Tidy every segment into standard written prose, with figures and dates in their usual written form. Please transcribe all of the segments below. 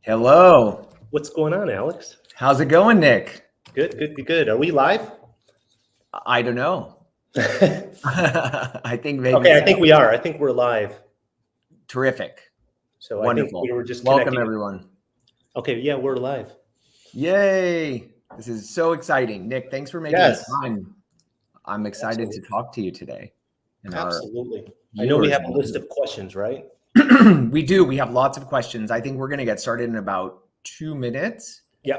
Hello. What's going on, Alex? How's it going, Nick? Good. Are we live? I don't know. Okay, I think maybe I so. think we are. I think we're live. Terrific. So Wonderful. I think we were just Welcome, connecting. everyone. Okay, yeah, we're live. Yay. This is so exciting. Nick, thanks for making Yes. the time. I'm excited to talk to you today. And Absolutely. I know we have a list of questions, right? We do. We have lots of questions. I think we're going to get started in about 2 minutes. Yeah.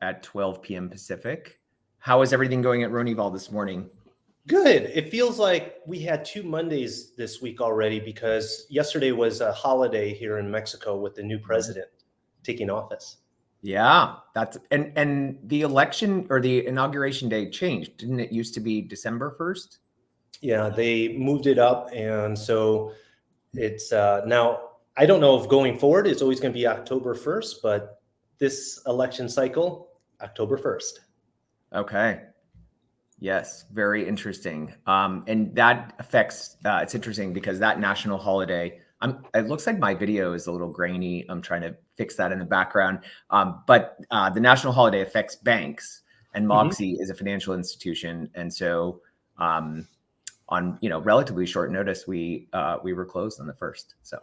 At 12 p.m. Pacific. How is everything going at Ronival this morning? Good. It feels like we had 2 Mondays this week already because yesterday was a holiday here in Mexico with the new president taking office. Yeah, that's and the election or the inauguration day changed. Didn't it used to be December 1st? Yeah, they moved it up, and so it's now I don't know if going forward it's always going to be October 1st, but this election cycle, October 1st. Okay. Yes, very interesting. And that affects, it's interesting because that national holiday, it looks like my video is a little grainy. I'm trying to fix that in the background. But the national holiday affects banks, and MoXi is a financial institution. And so on, relatively short notice, we were closed on the 1st. So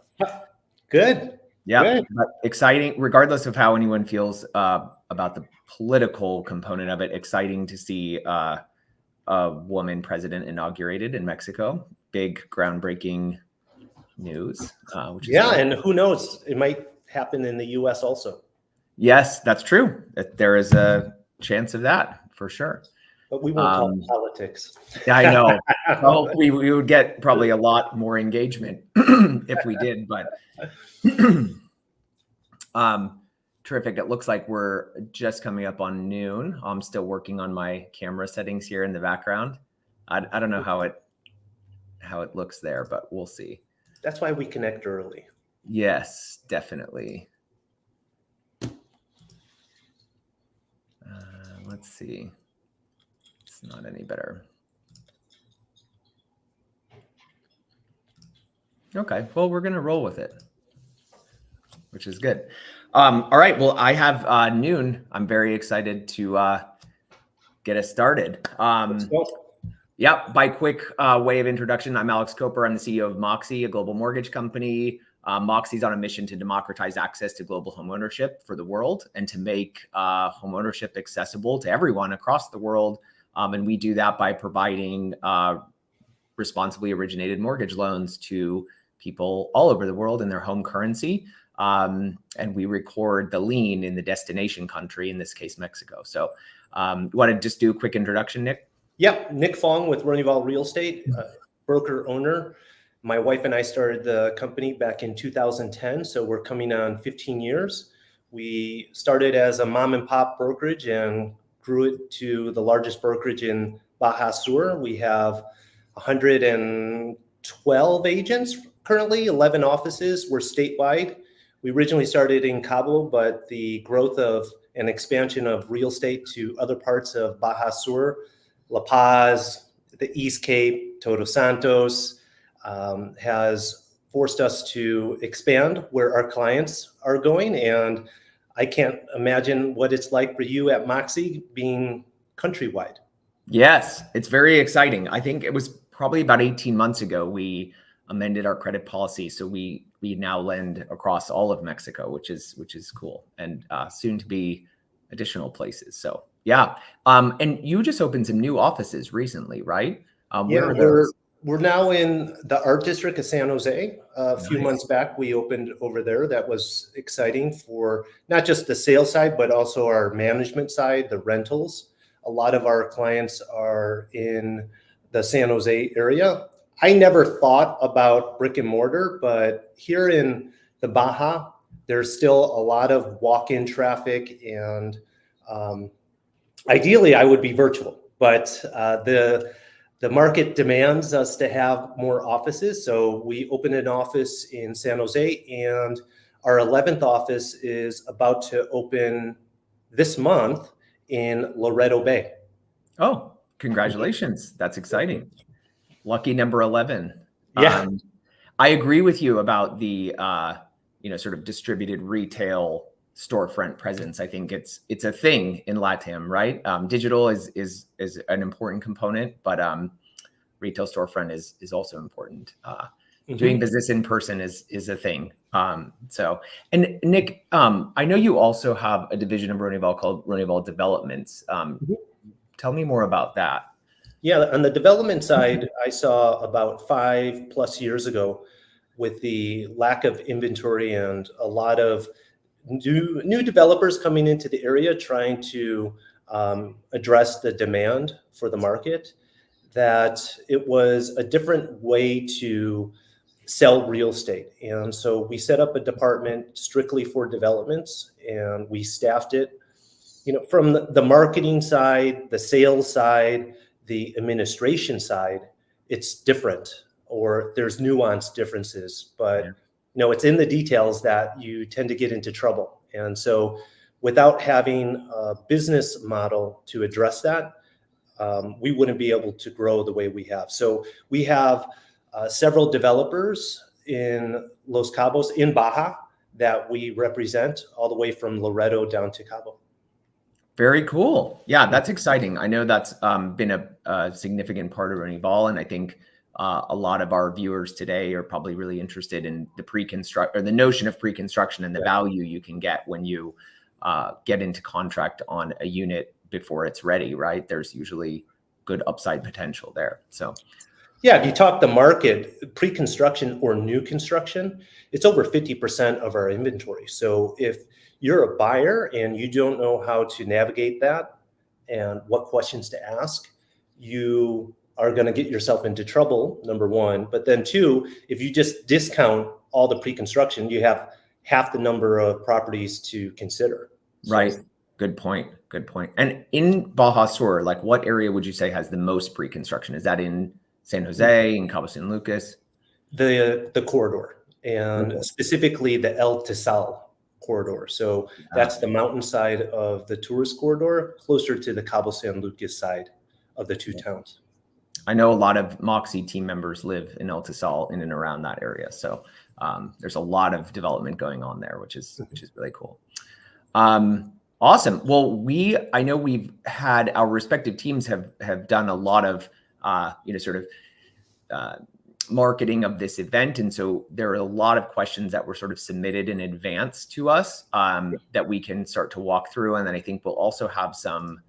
Good. Yeah, but exciting, regardless of how anyone feels about the political component of it, exciting to see a woman president inaugurated in Mexico. Big groundbreaking news. Which is and who knows? It might happen in the U.S. also. Yes, that's true. There is a chance of that for sure. But we won't talk politics. Yeah, I know. Well, we would get probably a lot more engagement if we did, but terrific. It looks like we're just coming up on noon. I'm still working on my camera settings here in the background. I don't know how it looks there, but we'll see. That's why we connect early. Yes, definitely. Let's see. It's not any better. Okay, well, we're going to roll with it, which is good. All right, well, I have noon. I'm very excited to get us started. Let's go. Yeah, by quick way of introduction, I'm Alex Koper. I'm the CEO of MoXi, a global mortgage company. MoXi is on a mission to democratize access to global homeownership for the world and to make homeownership accessible to everyone across the world. And we do that by providing responsibly originated mortgage loans to people all over the world in their home currency. And we record the lien in the destination country, in this case, Mexico. So you want to just do a quick introduction, Nick? Yep, Nick Fong with Ronival Real Estate, broker owner. My wife and I started the company back in 2010, so we're coming on 15 years. We started as a mom and pop brokerage and grew it to the largest brokerage in Baja Sur. We have 112 agents currently, 11 offices. We're statewide. We originally started in Cabo, but the growth of and expansion of real estate to other parts of Baja Sur, La Paz, the East Cape, Todos Santos, has forced us to expand where our clients are going. And I can't imagine what it's like for you at MoXi being countrywide. Yes, it's very exciting. I think it was probably about 18 months ago we amended our credit policy, so we now lend across all of Mexico, which is cool, and soon to be additional places. So yeah, and you just opened some new offices recently, right? Yeah, we're now in the art district of San Jose. A few months back, we opened over there. That was exciting for not just the sales side, but also our management side, the rentals. A lot of our clients are in the San Jose area. I never thought about brick and mortar, but here in the Baja, there's still a lot of walk-in traffic, and ideally I would be virtual, but the market demands us to have more offices. So we opened an office in San Jose, and our 11th office is about to open this month in Loreto Bay. Oh, congratulations. That's exciting. Lucky number 11. Yeah. I agree with you about the, sort of distributed retail storefront presence. I think it's a thing in LATAM, right? Digital is an important component, but retail storefront is also important. Doing business in person is a thing. So, and Nick, I know you also have a division of Ronival called Ronival Developments. Tell me more about that. Yeah, on the development side, I saw about 5+ years ago, with the lack of inventory and a lot of new developers coming into the area trying to address the demand for the market, that it was a different way to sell real estate. And so we set up a department strictly for developments, and we staffed it, from the marketing side, the sales side, the administration side. It's different, or there's nuanced differences, but it's in the details that you tend to get into trouble. And so without having a business model to address that, we wouldn't be able to grow the way we have. So we have several developers in Los Cabos, in Baja, that we represent, all the way from Loreto down to Cabo. Very cool. Yeah, that's exciting. I know that's been a significant part of Ronival, and I think a lot of our viewers today are probably really interested in the notion of pre-construction and the value you can get when you get into contract on a unit before it's ready, right? There's usually good upside potential there. So, yeah, if you talk the market, pre-construction or new construction, it's over 50% of our inventory. So if you're a buyer and you don't know how to navigate that and what questions to ask, you are going to get yourself into trouble, number one. But then two, if you just discount all the pre-construction, you have half the number of properties to consider. Right. Good point. Good point. And in Baja Sur, like, what area would you say has the most pre-construction? Is that in San Jose, in Cabo San Lucas? The corridor, and specifically the El Tesal corridor. So that's the mountainside of the tourist corridor, closer to the Cabo San Lucas side of the two towns. I know a lot of MoXi team members live in El Tesal, in and around that area. So there's a lot of development going on there, which is really cool. Awesome. Well, I know we've had our respective teams have done a lot of sort of marketing of this event, and so there are a lot of questions that were sort of submitted in advance to us that we can start to walk through, and then I think we'll also have some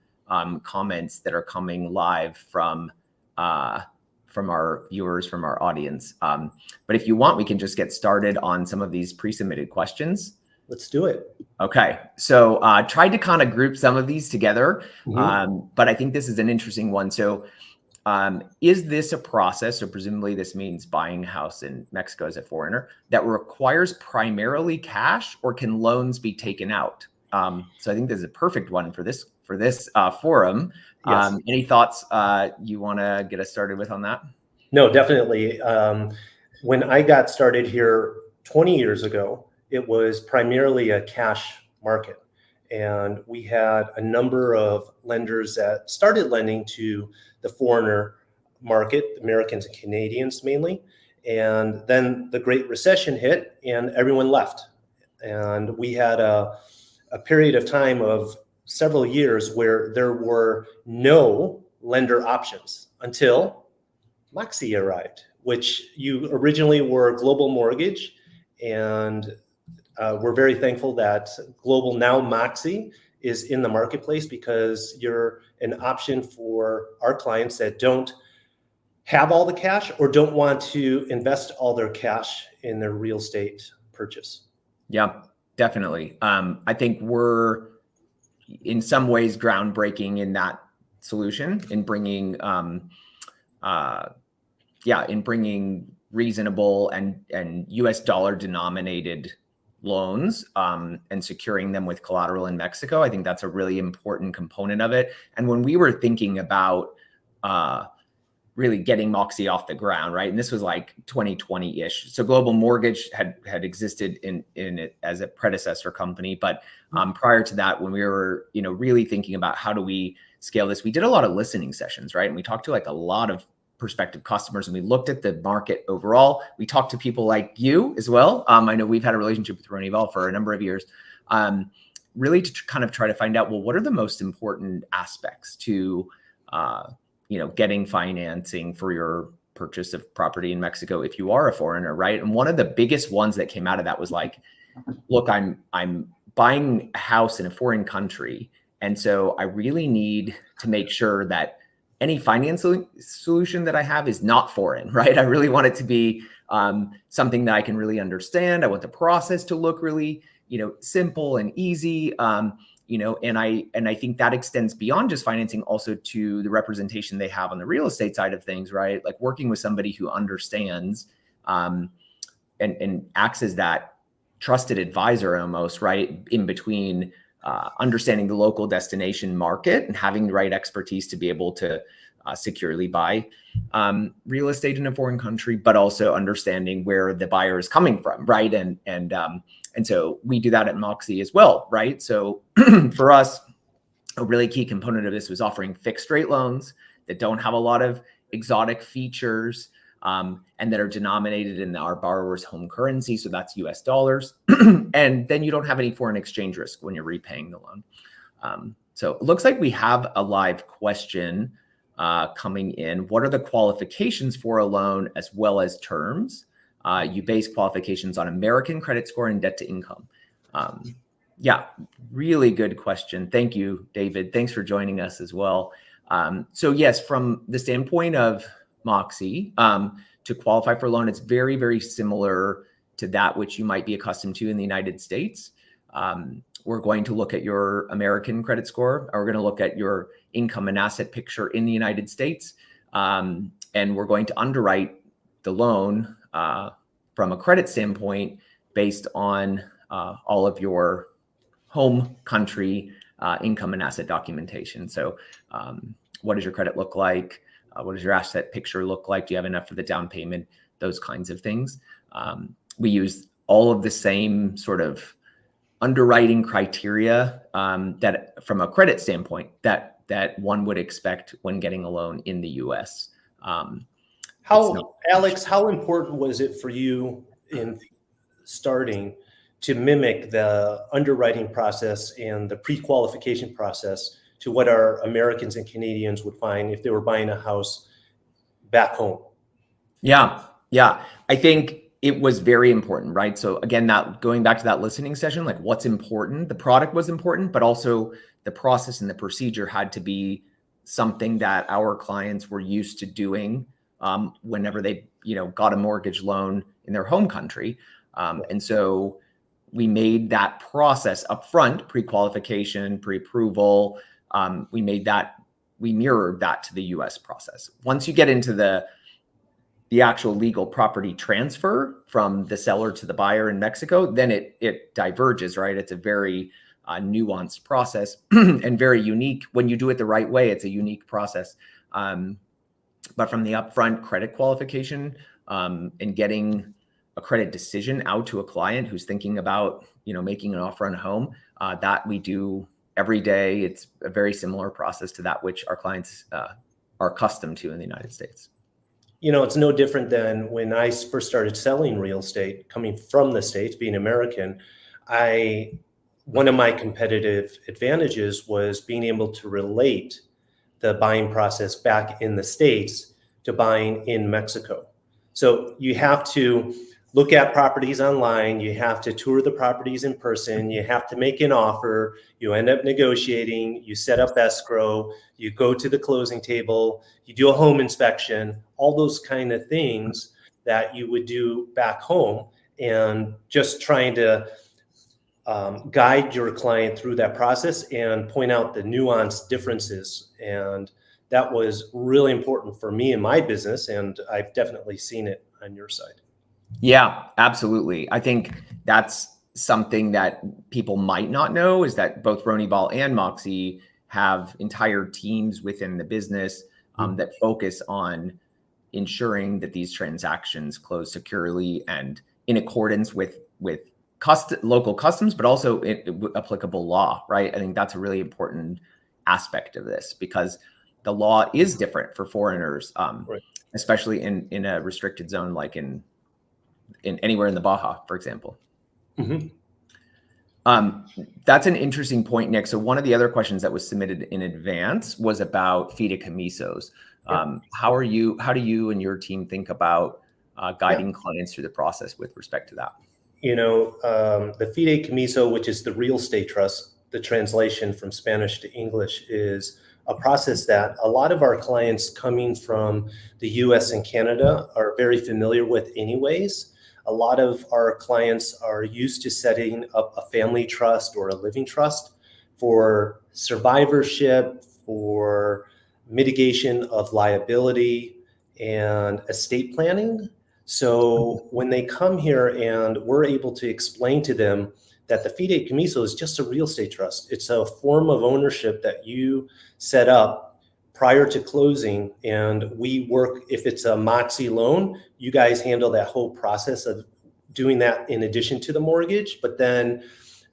comments that are coming live from our viewers, from our audience. But if you want, we can just get started on some of these pre-submitted questions. Let's do it. Okay, so tried to kind of group some of these together, but I think this is an interesting one. So is this a process, so presumably this means buying a house in Mexico as a foreigner, that requires primarily cash, or can loans be taken out? So I think this is a perfect one for this forum. Yes. Any thoughts you want to get us started with on that? No, definitely. When I got started here 20 years ago, it was primarily a cash market. And we had a number of lenders that started lending to the foreigner market, Americans and Canadians mainly. And then the Great Recession hit and everyone left. And we had a period of time of several years where there were no lender options until MoXi arrived, which you originally were Global Mortgage. And we're very thankful that Global, now MoXi, is in the marketplace, because you're an option for our clients that don't have all the cash or don't want to invest all their cash in their real estate purchase. Yeah, definitely. I think we're in some ways groundbreaking in that solution, in bringing reasonable and US dollar denominated loans and securing them with collateral in Mexico. I think that's a really important component of it. And when we were thinking about really getting MoXi off the ground, right? And this was like 2020-ish. So Global Mortgage had existed in it as a predecessor company. But prior to that, when we were, really thinking about how do we scale this, we did a lot of listening sessions, right? And we talked to like a lot of prospective customers and we looked at the market overall. We talked to people like you as well. I know we've had a relationship with Ronival for a number of years, really to kind of try to find out, well, what are the most important aspects to, getting financing for your purchase of property in Mexico if you are a foreigner, right? And one of the biggest ones that came out of that was like, look, I'm buying a house in a foreign country, and so I really need to make sure that any financing solution that I have is not foreign, right? I really want it to be something that I can really understand. I want the process to look really, simple and easy. And I think that extends beyond just financing also to the representation they have on the real estate side of things, right? Like working with somebody who understands and acts as that trusted advisor almost, right? In between understanding the local destination market and having the right expertise to be able to securely buy real estate in a foreign country, but also understanding where the buyer is coming from, right? And so we do that at MoXi as well, right? So for us, a really key component of this was offering fixed rate loans that don't have a lot of exotic features and that are denominated in our borrower's home currency. So that's US dollars. And then you don't have any foreign exchange risk when you're repaying the loan. So it looks like we have a live question coming in. What are the qualifications for a loan as well as terms? You base qualifications on American credit score and debt to income. Yeah, really good question. Thank you, David. Thanks for joining us as well. So yes, from the standpoint of MoXi, to qualify for a loan, it's very, very similar to that which you might be accustomed to in the United States. We're going to look at your American credit score, or we're going to look at your income and asset picture in the United States. And we're going to underwrite the loan from a credit standpoint based on all of your home country income and asset documentation. So what does your credit look like? What does your asset picture look like? Do you have enough for the down payment? Those kinds of things. We use all of the same sort of underwriting criteria that from a credit standpoint that one would expect when getting a loan in the US. Alex, how important was it for you in starting to mimic the underwriting process and the pre-qualification process to what our Americans and Canadians would find if they were buying a house back home? Yeah. I think it was very important, right? So again, that going back to that listening session, like what's important, the product was important, but also the process and the procedure had to be something that our clients were used to doing whenever they, got a mortgage loan in their home country. And so we made that process upfront, pre-qualification, pre-approval. We mirrored that to the US process. Once you get into the actual legal property transfer from the seller to the buyer in Mexico, then it diverges, right? It's a very nuanced process and very unique. When you do it the right way, it's a unique process. But from the upfront credit qualification and getting a credit decision out to a client who's thinking about, making an offer on a home, that we do every day. It's a very similar process to that which our clients are accustomed to in the United States. It's no different than when I first started selling real estate, coming from the States, being American. One of my competitive advantages was being able to relate the buying process back in the States to buying in Mexico. So you have to look at properties online, you have to tour the properties in person, you have to make an offer, you end up negotiating, you set up escrow, you go to the closing table, you do a home inspection, all those kind of things that you would do back home, and just trying to guide your client through that process and point out the nuanced differences. And that was really important for me in my business, and I've definitely seen it on your side. Yeah, absolutely. I think that's something that people might not know, is that both Ronival and MoXi have entire teams within the business that focus on ensuring that these transactions close securely and in accordance with local customs, but also applicable law, right? I think that's a really important aspect of this, because the law is different for foreigners, Right. especially in a restricted zone, like in anywhere in the Baja, for example. Mm-hmm. That's an interesting point, Nick. So one of the other questions that was submitted in advance was about fideicomisos. How do you and your team think about guiding clients through the process with respect to that? The fideicomiso, which is the real estate trust, the translation from Spanish to English, is a process that a lot of our clients coming from the US and Canada are very familiar with anyways. A lot of our clients are used to setting up a family trust or a living trust for survivorship, for mitigation of liability, and estate planning. So when they come here and we're able to explain to them that the fideicomiso is just a real estate trust, it's a form of ownership that you set up prior to closing, and we work, if it's a MoXi loan, you guys handle that whole process of doing that in addition to the mortgage. But then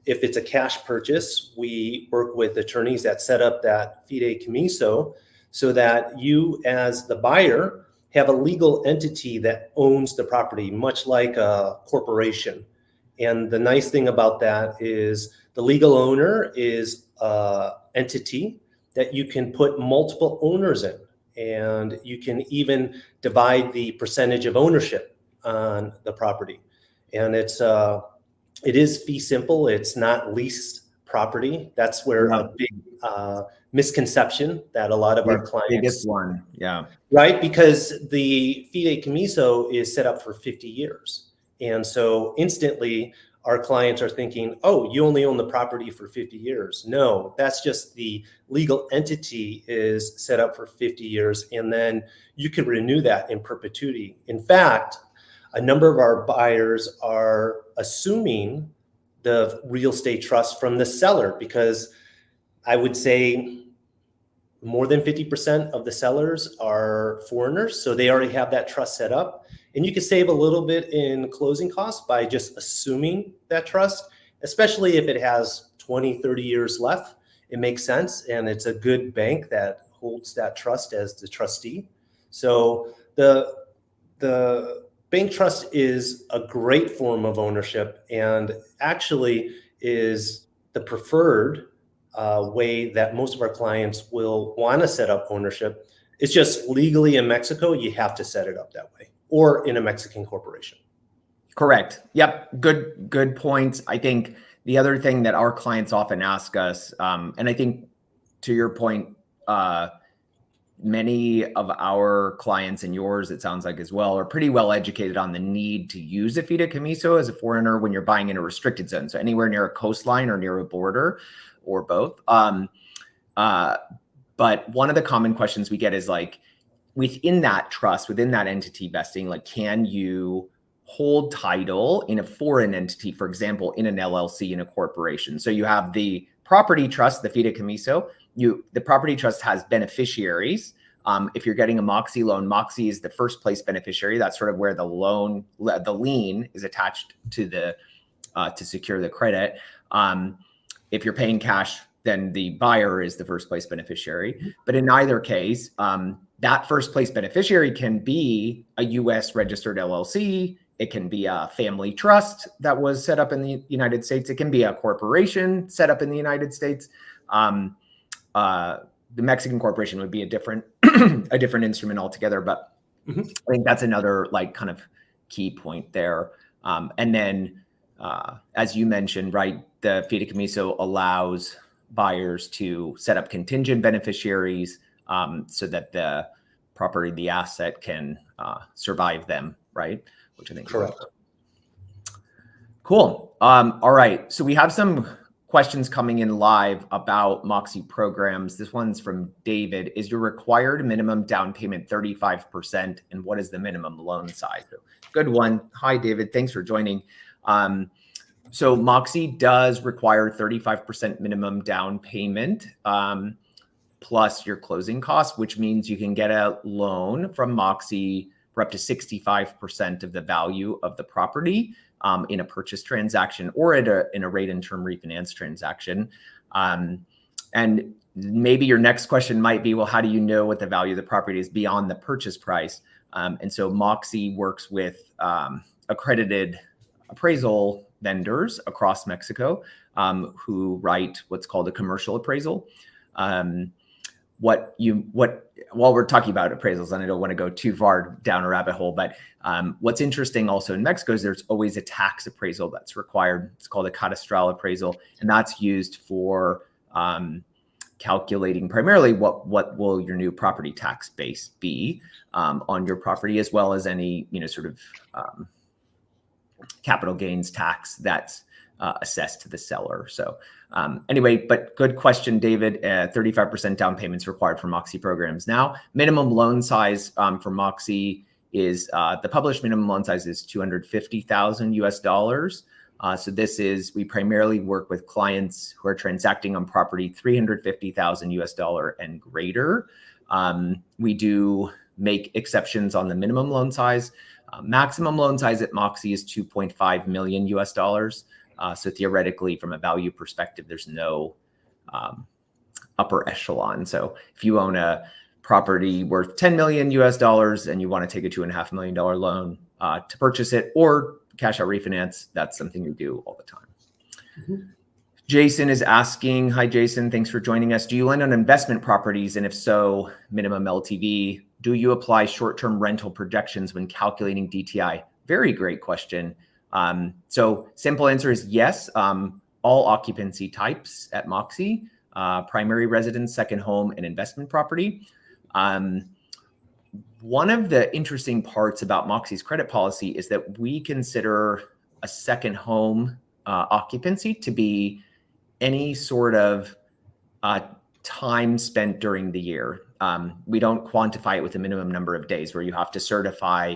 if it's a cash purchase, we work with attorneys that set up that fideicomiso so that you as the buyer have a legal entity that owns the property, much like a corporation. And the nice thing about that is the legal owner is an entity that you can put multiple owners in, and you can even divide the percentage of ownership on the property. And it is fee simple. It's not leased property. That's where a big misconception that a lot of our clients, biggest one, right? Because the fideicomiso is set up for 50 years. And so instantly our clients are thinking, oh, you only own the property for 50 years. No, that's just the legal entity is set up for 50 years. And then you can renew that in perpetuity. In fact, a number of our buyers are assuming the real estate trust from the seller, because I would say more than 50% of the sellers are foreigners. So they already have that trust set up. And you can save a little bit in closing costs by just assuming that trust, especially if it has 20, 30 years left. It makes sense. And it's a good bank that holds that trust as the trustee. So the bank trust is a great form of ownership, and actually is the preferred way that most of our clients will want to set up ownership. It's just legally in Mexico, you have to set it up that way, or in a Mexican corporation. Correct. Yep. Good points. I think the other thing that our clients often ask us, and I think to your point, many of our clients and yours, it sounds like as well, are pretty well educated on the need to use a fideicomiso as a foreigner when you're buying in a restricted zone. So anywhere near a coastline or near a border, or both. But one of the common questions we get is like, within that trust, within that entity vesting, like, can you hold title in a foreign entity, for example, in an LLC, in a corporation? So you have the property trust, the fideicomiso. The property trust has beneficiaries. If you're getting a MoXi loan, MoXi is the first place beneficiary. That's sort of where the lien is attached to to secure the credit. If you're paying cash, then the buyer is the first place beneficiary. But in either case, that first place beneficiary can be a US registered LLC. It can be a family trust that was set up in the United States. It can be a corporation set up in the United States. The Mexican corporation would be a different instrument altogether. But I think that's another like kind of key point there. And then, as you mentioned, right, the fideicomiso allows buyers to set up contingent beneficiaries so that the property, the asset, can survive them, right? Which I think correct. Cool. All right. So we have some questions coming in live about MoXi programs. This one's from David. Is your required minimum down payment 35%? And what is the minimum loan size? Good one. Hi, David. Thanks for joining. So MoXi does require 35% minimum down payment plus your closing costs, which means you can get a loan from MoXi for up to 65% of the value of the property in a purchase transaction, or in a rate and term refinance transaction. And maybe your next question might be, well, how do you know what the value of the property is beyond the purchase price? And so MoXi works with accredited appraisal vendors across Mexico who write what's called a commercial appraisal. While we're talking about appraisals, and I don't want to go too far down a rabbit hole, but what's interesting also in Mexico is there's always a tax appraisal that's required. It's called a cadastral appraisal, and that's used for calculating primarily what will your new property tax base be on your property, as well as any sort of capital gains tax that's assessed to the seller. So anyway, but good question, David. 35% down payments required for MoXi programs. Now, minimum loan size for MoXi is the published minimum loan size is $250,000 US. So this is, we primarily work with clients who are transacting on property $350,000 US and greater. We do make exceptions on the minimum loan size. Maximum loan size at MoXi is $2.5 million US. So theoretically, from a value perspective, there's no upper echelon. So if you own a property worth $10 million US and you want to take a $2.5 million loan to purchase it or cash out refinance, that's something we do all the time. Mm-hmm. Jason is asking, hi Jason, thanks for joining us. Do you lend on investment properties? And if so, minimum LTV? Do you apply short-term rental projections when calculating DTI? Very great question. So simple answer is yes. All occupancy types at MoXi, primary residence, second home, and investment property. One of the interesting parts about MoXi's credit policy is that we consider a second home occupancy to be any sort of time spent during the year. We don't quantify it with a minimum number of days where you have to certify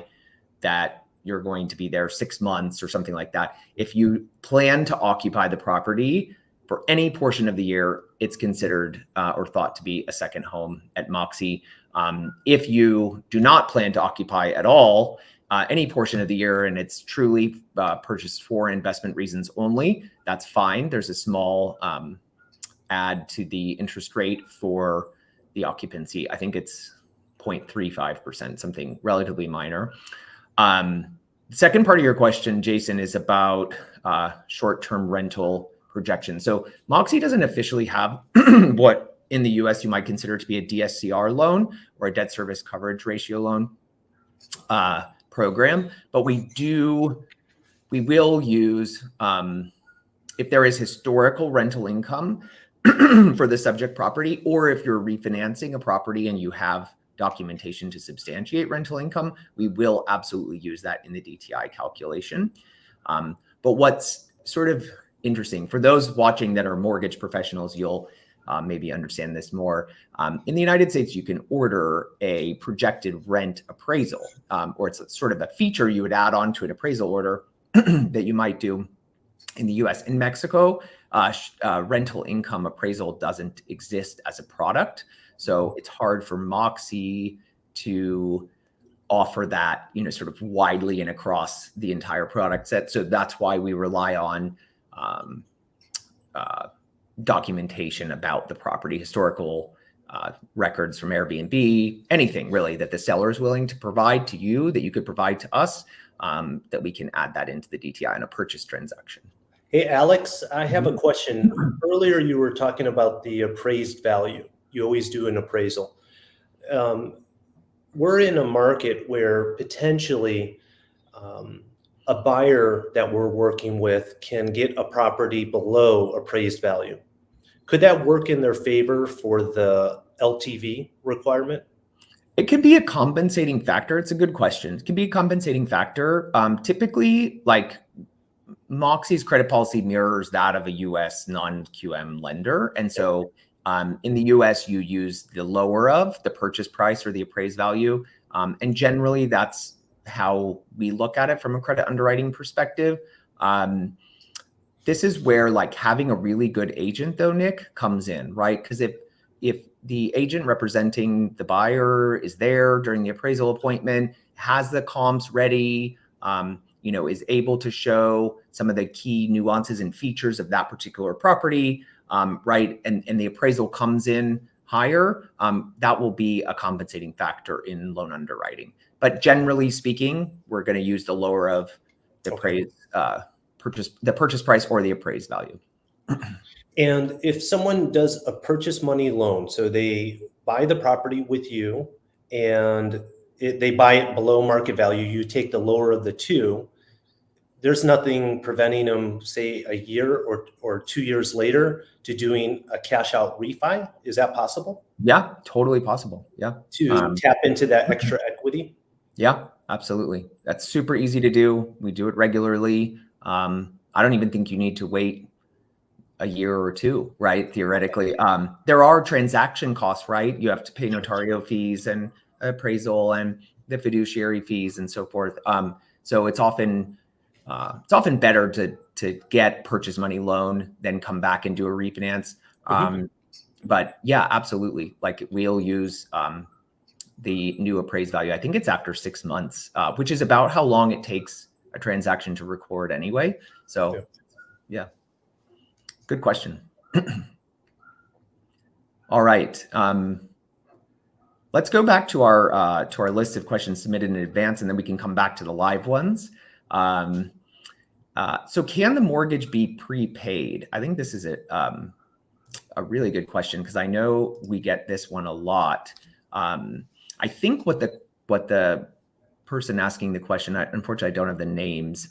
that you're going to be there 6 months or something like that. If you plan to occupy the property for any portion of the year, it's considered or thought to be a second home at MoXi. If you do not plan to occupy at all any portion of the year and it's truly purchased for investment reasons only, that's fine. There's a small add to the interest rate for the occupancy. I think it's 0.35%, something relatively minor. The second part of your question, Jason, is about short-term rental projection. So MoXi doesn't officially have what in the US you might consider to be a DSCR loan or a debt service coverage ratio loan program, but we will use, if there is historical rental income for the subject property, or if you're refinancing a property and you have documentation to substantiate rental income, we will absolutely use that in the DTI calculation. But what's sort of interesting for those watching that are mortgage professionals, you'll maybe understand this more. In the United States, you can order a projected rent appraisal, or it's sort of a feature you would add on to an appraisal order that you might do in the US. In Mexico, rental income appraisal doesn't exist as a product. So it's hard for MoXi to offer that, sort of widely and across the entire product set. So that's why we rely on documentation about the property, historical records from Airbnb, anything really that the seller is willing to provide to you, that you could provide to us, that we can add that into the DTI in a purchase transaction. Hey, Alex, I have a question. Earlier, you were talking about the appraised value. You always do an appraisal. We're in a market where potentially a buyer that we're working with can get a property below appraised value. Could that work in their favor for the LTV requirement? It could be a compensating factor. It's a good question. It can be a compensating factor. Typically, like MoXi's credit policy mirrors that of a US non-QM lender. And so in the US, you use the lower of the purchase price or the appraised value. And generally, that's how we look at it from a credit underwriting perspective. This is where like having a really good agent though, Nick, comes in, right? Because if the agent representing the buyer is there during the appraisal appointment, has the comps ready, is able to show some of the key nuances and features of that particular property, right, and the appraisal comes in higher, that will be a compensating factor in loan underwriting. But generally speaking, we're going to use the lower of the purchase price or the appraised value. And if someone does a purchase money loan, so they buy the property with you and they buy it below market value, you take the lower of the two, there's nothing preventing them, say, a year or 2 years later to doing a cash out refi. Is that possible? Yeah, totally possible. Yeah. To tap into that extra equity? Yeah, absolutely. That's super easy to do. We do it regularly. I don't even think you need to wait a year or two, right? Theoretically, there are transaction costs, right? You have to pay notario fees and appraisal and the fiduciary fees and so forth. So it's often better to get purchase money loan than come back and do a refinance. But yeah, absolutely. Like we'll use the new appraised value. I think it's after 6 months, which is about how long it takes a transaction to record anyway. So yeah. Good question. All right. Let's go back to our list of questions submitted in advance, and then we can come back to the live ones. So can the mortgage be prepaid? I think this is a really good question because I know we get this one a lot. I think what the person asking the question, unfortunately, I don't have the names,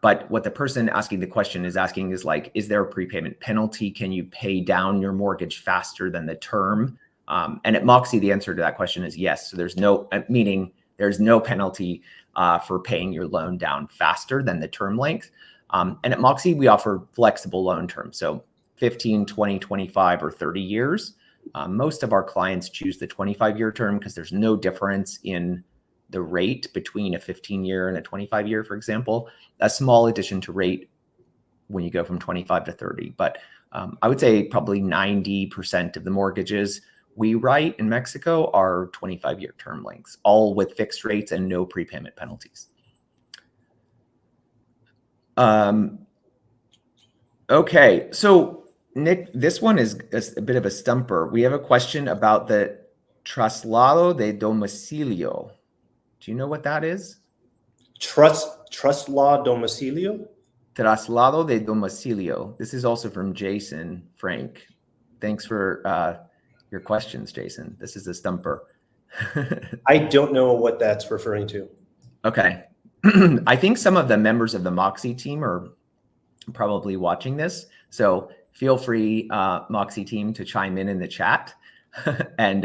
but what the person asking the question is asking is like, is there a prepayment penalty? Can you pay down your mortgage faster than the term? And at MoXi, the answer to that question is yes. So there's no, meaning there's no penalty for paying your loan down faster than the term length. And at MoXi, we offer flexible loan terms. So 15, 20, 25, or 30 years. Most of our clients choose the 25-year term because there's no difference in the rate between a 15-year and a 25-year, for example. A small addition to rate when you go from 25 to 30. But I would say probably 90% of the mortgages we write in Mexico are 25-year term lengths, all with fixed rates and no prepayment penalties. Okay, so Nick, this one is a bit of a stumper. We have a question about the traslado de domicilio. Do you know what that is? Trust law domicilio? Traslado de domicilio. This is also from Jason Frank. Thanks for your questions, Jason. This is a stumper. I don't know what that's referring to. Okay. I think some of the members of the MoXi team are probably watching this. So feel free, MoXi team, to chime in the chat. And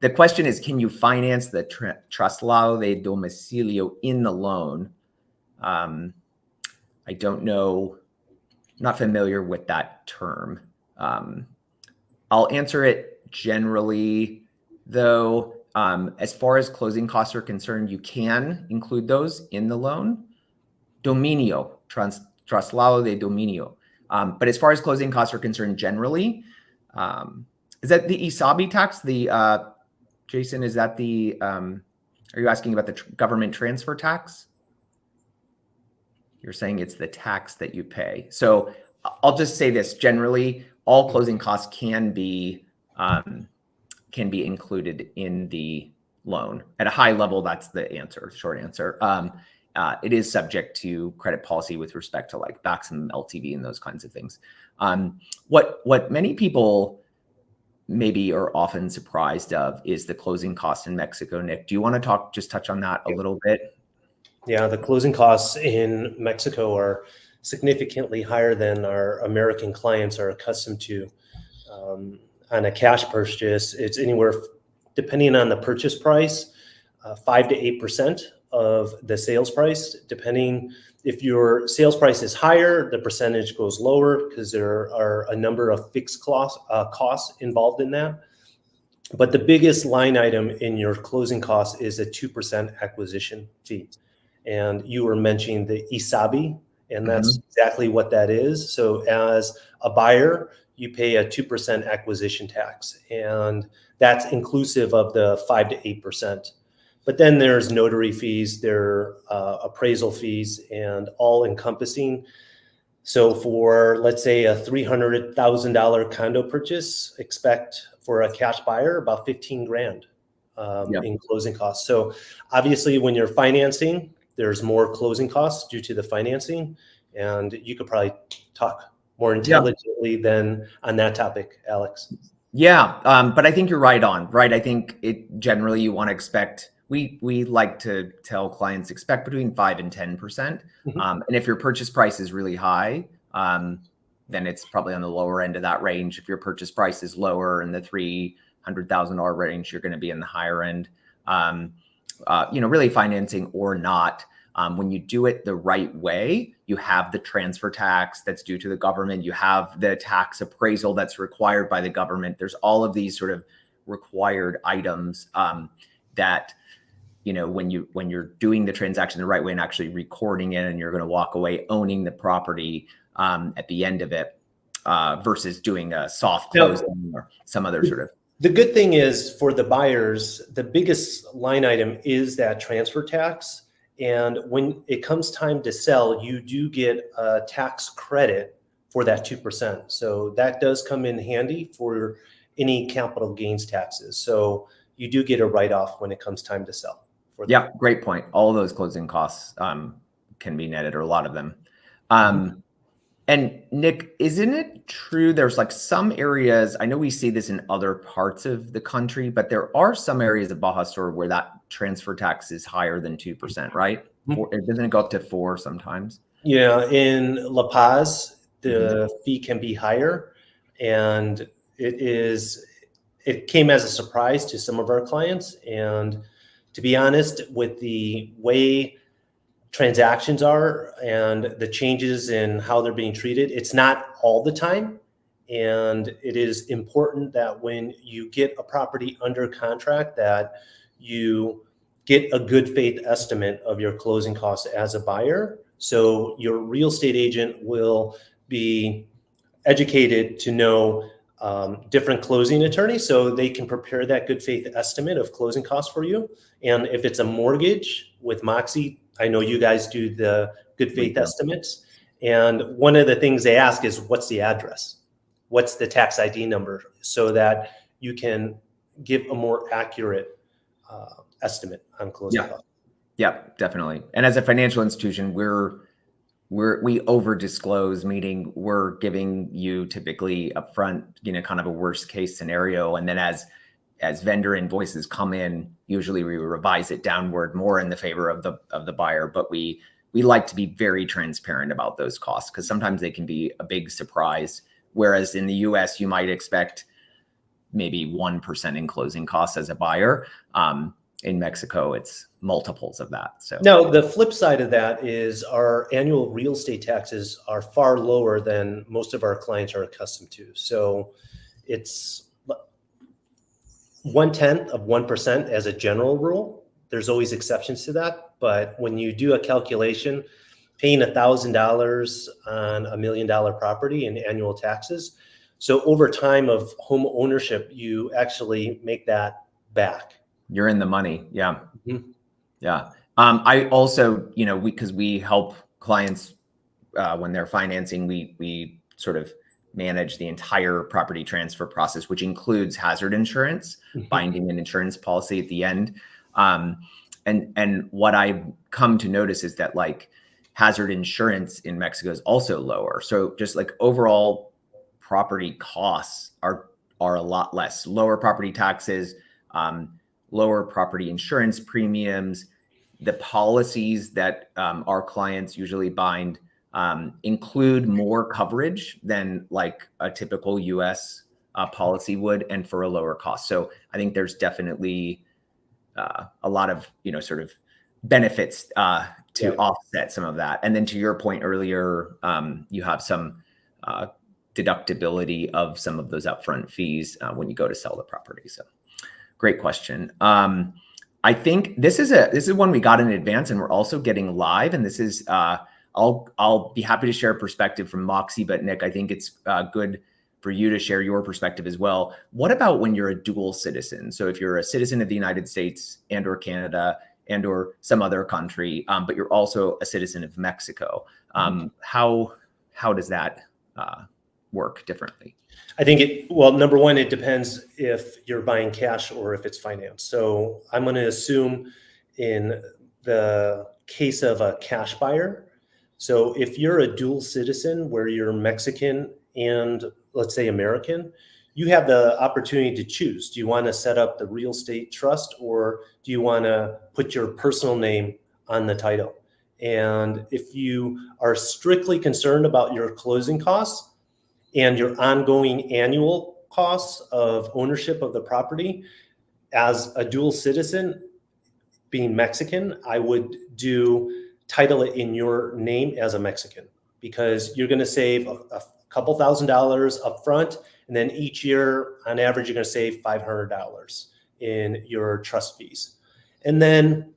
the question is, can you finance the traslado de domicilio in the loan? I don't know, not familiar with that term. I'll answer it generally, though. As far as closing costs are concerned, you can include those in the loan. Dominio, traslado de dominio. But as far as closing costs are concerned, generally, is that the ISABI tax? Jason, is that the? Are you asking about the government transfer tax? You're saying it's the tax that you pay. So I'll just say this: generally, all closing costs can be included in the loan. At a high level, that's the answer. Short answer. It is subject to credit policy with respect to like maximum LTV and those kinds of things. What many people maybe are often surprised of is the closing costs in Mexico. Nick, do you want to touch on that a little bit? Yeah, the closing costs in Mexico are significantly higher than our American clients are accustomed to. On a cash purchase, it's anywhere, depending on the purchase price, 5 to 8% of the sales price. Depending if your sales price is higher, the percentage goes lower because there are a number of fixed costs involved in that. But the biggest line item in your closing costs is a 2% acquisition fee. And you were mentioning the ISABI, and that's exactly what that is. So as a buyer, you pay a 2% acquisition tax, and that's inclusive of the 5 to 8%. But then there's notary fees, there are appraisal fees, and all encompassing. So for, let's say, a $300,000 condo purchase, expect for a cash buyer about 15 grand in closing costs. So obviously when you're financing, there's more closing costs due to the financing, and you could probably talk more intelligently than on that topic, Alex. Yeah, but I think you're right on, right? I think it generally you want to expect, we like to tell clients expect between 5 and 10%. And if your purchase price is really high, then it's probably on the lower end of that range. If your purchase price is lower in the $300,000 range, you're going to be in the higher end. Really financing or not, when you do it the right way, you have the transfer tax that's due to the government. You have the tax appraisal that's required by the government. There's all of these sort of required items that, when you're doing the transaction the right way and actually recording it, and you're going to walk away owning the property at the end of it, versus doing a soft closing or some other sort of. The good thing is for the buyers, the biggest line item is that transfer tax. And when it comes time to sell, you do get a tax credit for that 2%. So that does come in handy for any capital gains taxes. So you do get a write-off when it comes time to sell. Yeah, great point. All of those closing costs can be netted, or a lot of them. And Nick, isn't it true there's like some areas, I know we see this in other parts of the country, but there are some areas of Baja Sur where that transfer tax is higher than 2%, right? Doesn't it go up to 4 sometimes? Yeah, in La Paz, the fee can be higher, and it came as a surprise to some of our clients. And to be honest, with the way transactions are and the changes in how they're being treated, it's not all the time. And it is important that when you get a property under contract, that you get a good faith estimate of your closing costs as a buyer. So your real estate agent will be educated to know different closing attorneys, so they can prepare that good faith estimate of closing costs for you. And if it's a mortgage with MoXi, I know you guys do the good faith estimates. And one of the things they ask is, what's the address? What's the tax ID number? So that you can give a more accurate estimate on closing costs. Yeah, definitely. And as a financial institution, we over disclose, meaning we're giving you typically upfront, kind of a worst case scenario. And then as vendor invoices come in, usually we revise it downward more in the favor of the buyer. But we like to be very transparent about those costs, because sometimes they can be a big surprise. Whereas in the US, you might expect maybe 1% in closing costs as a buyer. In Mexico, it's multiples of that. So now the flip side of that is our annual real estate taxes are far lower than most of our clients are accustomed to. So it's 0.1% as a general rule. There's always exceptions to that, but when you do a calculation, paying $1,000 on $1 million property in annual taxes, so over time of home ownership, you actually make that back. You're in the money. Yeah. Yeah. I also, because we help clients when they're financing, we sort of manage the entire property transfer process, which includes hazard insurance, binding an insurance policy at the end. And what I've come to notice is that like hazard insurance in Mexico is also lower. So just like overall property costs are a lot less. Lower property taxes, lower property insurance premiums. The policies that our clients usually bind include more coverage than like a typical US policy would, and for a lower cost. So I think there's definitely a lot of, sort of benefits to offset some of that. And then to your point earlier, you have some deductibility of some of those upfront fees when you go to sell the property. So great question. I think this is one we got in advance, and we're also getting live. And this is I'll be happy to share a perspective from MoXi, but Nick, I think it's good for you to share your perspective as well. What about when you're a dual citizen? So if you're a citizen of the United States and or Canada and or some other country, but you're also a citizen of Mexico, how how does that work differently? I think well, number one, it depends if you're buying cash or if it's financed. So I'm going to assume in the case of a cash buyer, so if you're a dual citizen where you're Mexican and let's say American, you have the opportunity to choose. Do you want to set up the real estate trust, or do you want to put your personal name on the title? And if you are strictly concerned about your closing costs and your ongoing annual costs of ownership of the property, as a dual citizen, being Mexican, I would title it in your name as a Mexican, because you're going to save a couple $1,000s up front, and then each year on average you're going to save $500 in your trust fees. And then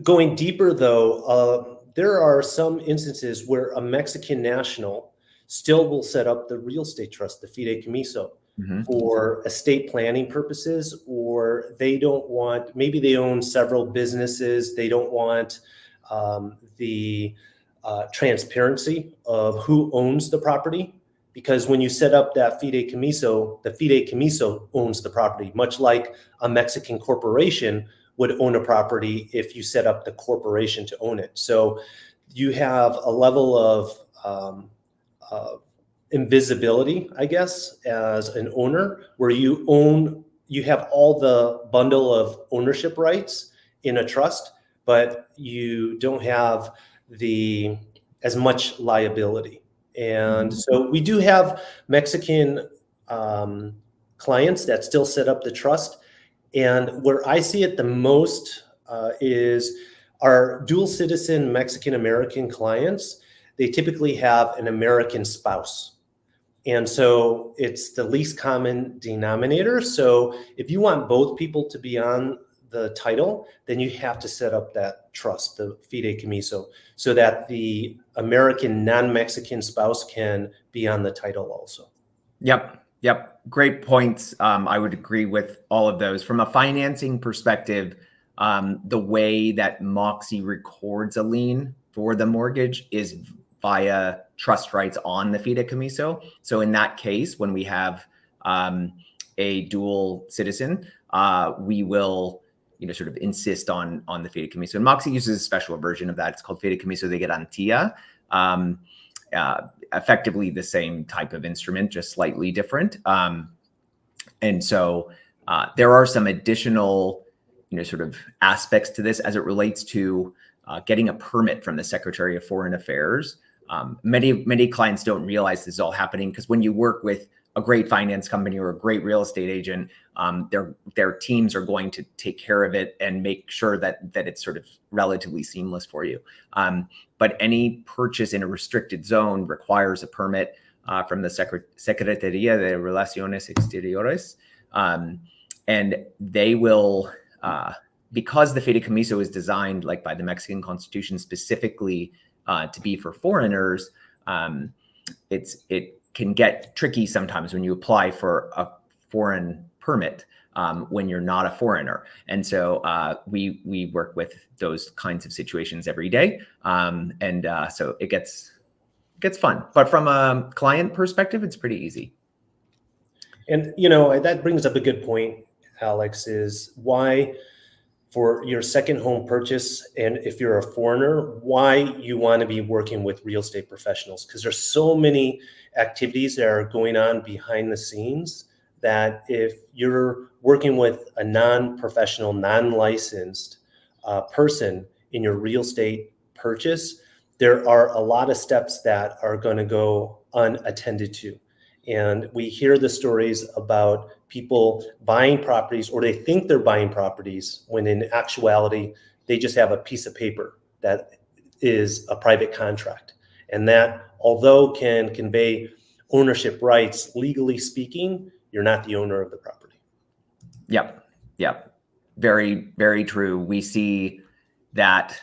going deeper though, there are some instances where a Mexican national still will set up the real estate trust, the fideicomiso, for estate planning purposes, or maybe they own several businesses. They don't want the transparency of who owns the property, because when you set up that fideicomiso, the fideicomiso owns the property, much like a Mexican corporation would own a property if you set up the corporation to own it. So you have a level of invisibility, I guess, as an owner, where you have all the bundle of ownership rights in a trust, but you don't have as much liability. And so we do have Mexican clients that still set up the trust. And where I see it the most is our dual citizen Mexican-American clients. They typically have an American spouse. And so it's the least common denominator. So if you want both people to be on the title, then you have to set up that trust, the fideicomiso, so that the American non-Mexican spouse can be on the title also. Yep. Great points. I would agree with all of those. From a financing perspective, the way that MoXi records a lien for the mortgage is via trust rights on the fideicomiso. So in that case, when we have a dual citizen, we will sort of insist on the fideicomiso. And MoXi uses a special version of that. It's called Fideicomiso de Garantía. Effectively the same type of instrument, just slightly different. And so there are some additional, sort of aspects to this as it relates to getting a permit from the Secretary of Foreign Affairs. Many clients don't realize this is all happening, because when you work with a great finance company or a great real estate agent, their teams are going to take care of it and make sure that it's sort of relatively seamless for you. But any purchase in a restricted zone requires a permit from the Secretaría de Relaciones Exteriores, and they will, because the fideicomiso is designed, like by the Mexican Constitution, specifically to be for foreigners, it can get tricky sometimes when you apply for a foreign permit when you're not a foreigner. And so we work with those kinds of situations every day. So it gets fun. But from a client perspective, it's pretty easy. And, that brings up a good point, Alex, is why for your second home purchase, and if you're a foreigner, why you want to be working with real estate professionals, because there's so many activities that are going on behind the scenes that if you're working with a non-professional, non-licensed person in your real estate purchase, there are a lot of steps that are going to go unattended to. And we hear the stories about people buying properties, or they think they're buying properties, when in actuality, they just have a piece of paper that is a private contract. And that, although can convey ownership rights, legally speaking, you're not the owner of the property. Yep. Very, very true. We see that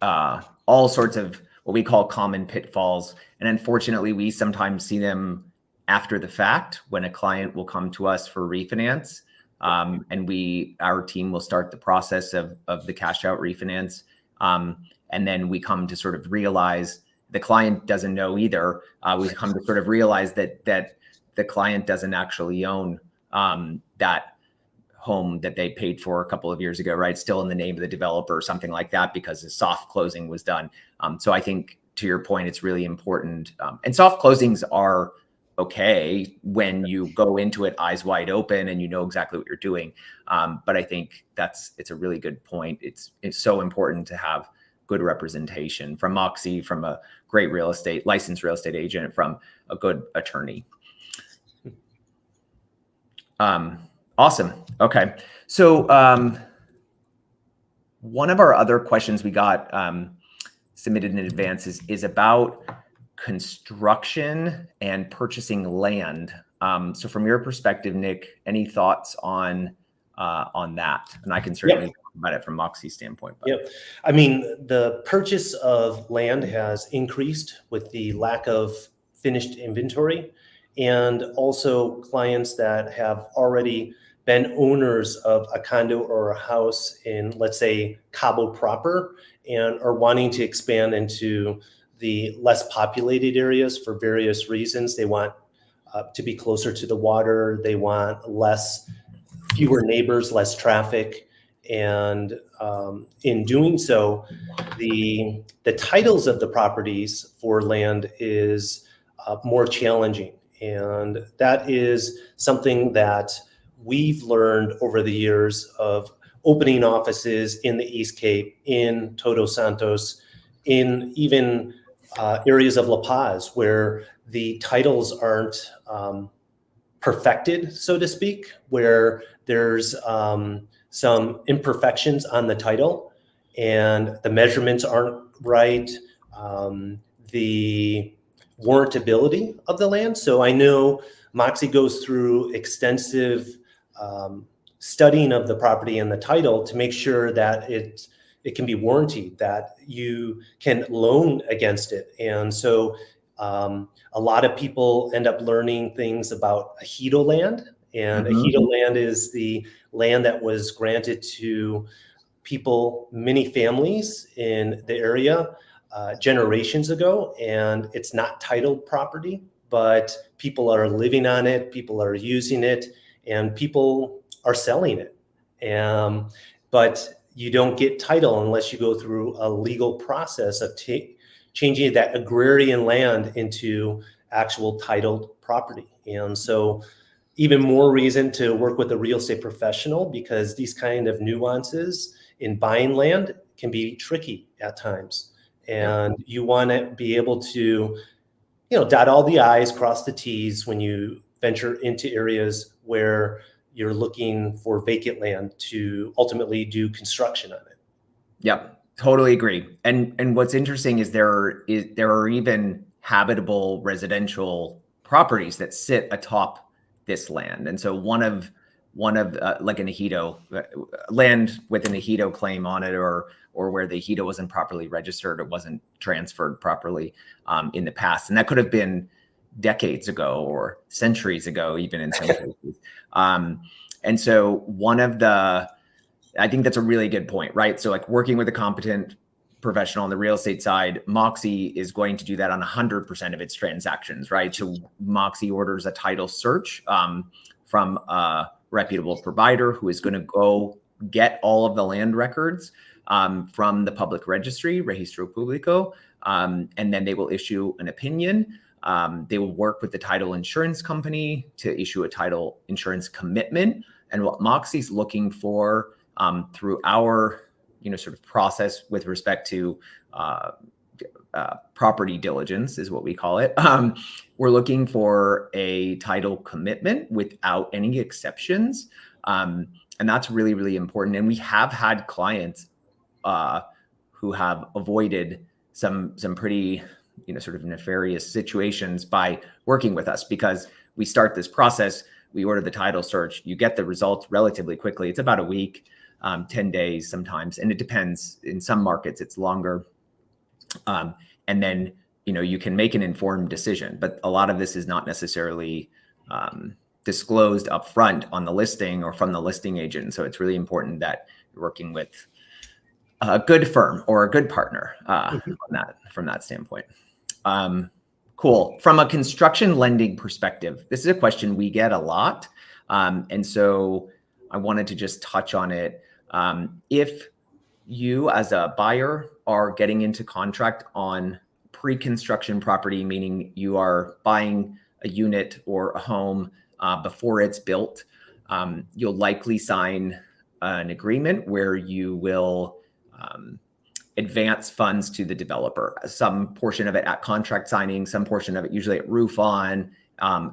all sorts of what we call common pitfalls. And unfortunately, we sometimes see them after the fact, when a client will come to us for refinance, and our team will start the process of the cash out refinance. And then we come to sort of realize the client doesn't know either. We've come to sort of realize that the client doesn't actually own that home that they paid for a couple of years ago, right? Still in the name of the developer or something like that, because the soft closing was done. So I think, to your point, it's really important. And soft closings are okay when you go into it eyes wide open and you know exactly what you're doing. But I think it's a really good point. It's so important to have good representation from MoXi, from a great licensed real estate agent, from a good attorney. Awesome. Okay. So one of our other questions we got submitted in advance is about construction and purchasing land. So from your perspective, Nick, any thoughts on that? And I can certainly talk about it from MoXi's standpoint. But. Yep. I mean, the purchase of land has increased with the lack of finished inventory, and also clients that have already been owners of a condo or a house in, let's say, Cabo proper, and are wanting to expand into the less populated areas for various reasons. They want to be closer to the water. They want fewer neighbors, less traffic. And in doing so, the titles of the properties for land is more challenging. And that is something that we've learned over the years of opening offices in the East Cape, in Todos Santos, in even areas of La Paz, where the titles aren't perfected, so to speak, where there's some imperfections on the title and the measurements aren't right, the warrantability of the land. So I know MoXi goes through extensive studying of the property and the title to make sure that it can be warranted, that you can loan against it. And so a lot of people end up learning things about ejido land. And ejido land is the land that was granted to people, many families in the area generations ago. And it's not titled property, but people are living on it, people are using it, and people are selling it. But you don't get title unless you go through a legal process of changing that agrarian land into actual titled property. And so even more reason to work with a real estate professional, because these kind of nuances in buying land can be tricky at times. And you want to be able to, dot all the I's, cross the T's when you venture into areas where you're looking for vacant land to ultimately do construction on it. Yep, totally agree. And what's interesting is there are even habitable residential properties that sit atop this land. And so one of like an ejido land with an ejido claim on it, or where the ejido wasn't properly registered or wasn't transferred properly in the past, and that could have been decades ago or centuries ago, even in some cases. And so I think that's a really good point, right? So like working with a competent professional on the real estate side, MoXi is going to do that on 100% of its transactions, right? So MoXi orders a title search from a reputable provider who is going to go get all of the land records from the public registry, Registro Público, and then they will issue an opinion. They will work with the title insurance company to issue a title insurance commitment. And what MoXi's looking for through our sort of process with respect to property diligence is what we call it. We're looking for a title commitment without any exceptions. And that's really, really important. And we have had clients who have avoided some pretty, sort of nefarious situations by working with us, because we start this process, we order the title search, you get the results relatively quickly. It's about a week, 10 days sometimes. And it depends. In some markets, it's longer. And then, you can make an informed decision, but a lot of this is not necessarily disclosed up front on the listing or from the listing agent. So it's really important that you're working with a good firm or a good partner from that standpoint. Cool. From a construction lending perspective, this is a question we get a lot. And so I wanted to just touch on it. If you as a buyer are getting into contract on pre-construction property, meaning you are buying a unit or a home before it's built, you'll likely sign an agreement where you will advance funds to the developer, some portion of it at contract signing, some portion of it usually at roof on,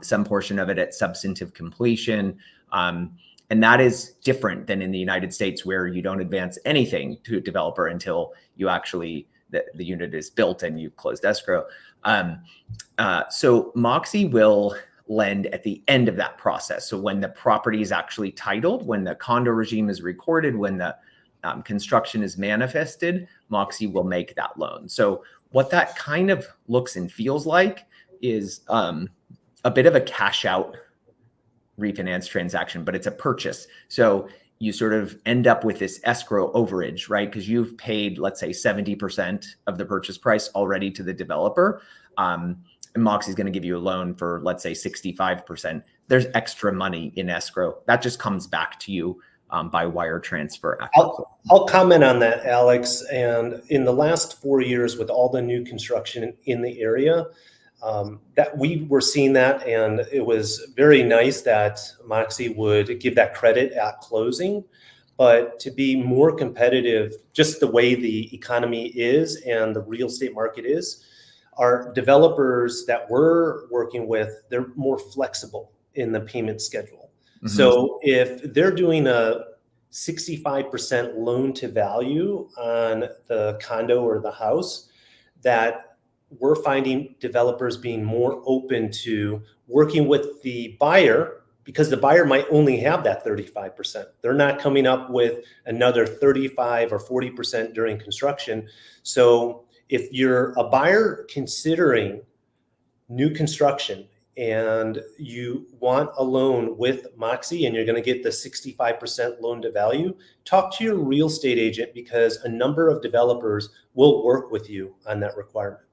some portion of it at substantive completion. And that is different than in the United States, where you don't advance anything to a developer until you actually, the unit is built and you've closed escrow. So MoXi will lend at the end of that process. So when the property is actually titled, when the condo regime is recorded, when the construction is manifested, MoXi will make that loan. So what that kind of looks and feels like is a bit of a cash out refinance transaction, but it's a purchase. So you sort of end up with this escrow overage, right? Because you've paid, let's say, 70% of the purchase price already to the developer. And MoXi is going to give you a loan for, let's say, 65%. There's extra money in escrow. That just comes back to you by wire transfer. I'll comment on that, Alex. And in the last 4 years, with all the new construction in the area, that we were seeing that, and it was very nice that MoXi would give that credit at closing. But to be more competitive, just the way the economy is and the real estate market is, our developers that we're working with, they're more flexible in the payment schedule. Mm-hmm. So if they're doing a 65% loan to value on the condo or the house, that we're finding developers being more open to working with the buyer, because the buyer might only have that 35%. They're not coming up with another 35 or 40% during construction. So if you're a buyer considering new construction and you want a loan with MoXi and you're going to get the 65% loan to value, talk to your real estate agent, because a number of developers will work with you on that requirement.